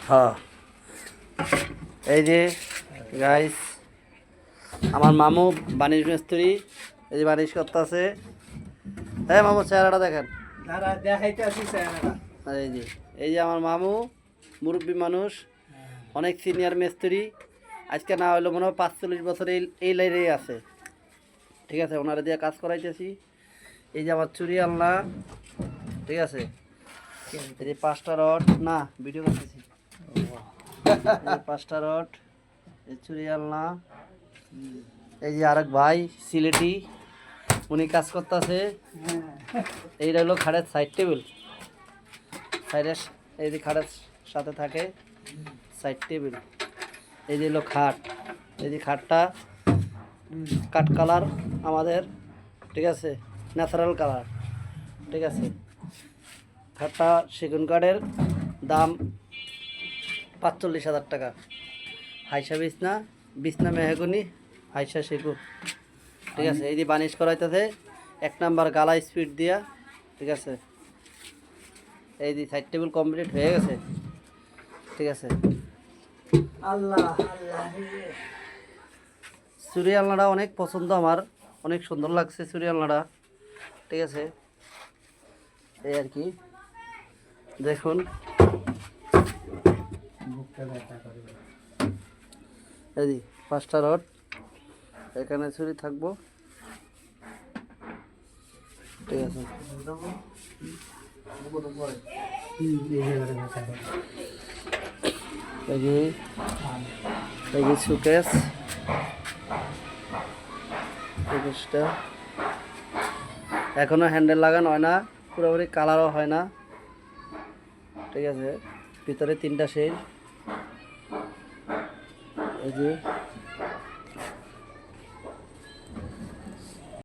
হ্যাঁ, এই যে গাইস, আমার মামু বানিশ মিস্ত্রি, এই যে বানিশ করতেছে। হ্যাঁ মামু, চেহারাটা দেখেন। আর এই যে আমার মামু, মুরব্বী মানুষ, অনেক সিনিয়র মিস্ত্রি। আজকে না হইলো মনে হয় 45 বছর এই লাইনেই আছে। ঠিক আছে, ওনারা দিয়ে কাজ করাইতেছি। এই যে আমার চুরি আলনা, ঠিক আছে। এই যে 5টা রড, না ভিডিও করতেছি, 5টা রড, এই চুরি আলনা। এই যে আরেক ভাই সিলেটি, উনি কাজ করতেছে। এইটা হলো খাটের সাইড টেবিল, সাইডের, এই যে খাটের সাথে থাকে সাইড টেবিল। এই যে হলো খাট, এই যে খাটটা কাঠ কালার আমাদের, ঠিক আছে, ন্যাচারাল কালার, ঠিক আছে। খাটটা সেগুন কাঠের, দাম 45,000 টাকা। হাইসা বিছনা, বিছনা মেহগনি, হাইসা সেগুন, ঠিক আছে। এই যে বানিশ করাইতেছে 1 নাম্বার গালা স্পিড দিয়া, ঠিক আছে। এই যে সাইড টেবিল কমপ্লিট হয়ে গেছে, ঠিক আছে। আল্লাহ আল্লাহ, চুরি আলনাটা অনেক পছন্দ আমার, অনেক সুন্দর লাগছে চুরি আলনাটা, ঠিক আছে। এই আর কি, দেখুন। এই যে 5টা রড, এখানে চুরি থাকবো, ঠিক আছে। এই যে সুকেস, সুকেসটা এখনো হ্যান্ডেল লাগানো হয় না, পুরোপুরি কালারও হয় না, ঠিক আছে। ভিতরে 3টা শেড, এই যে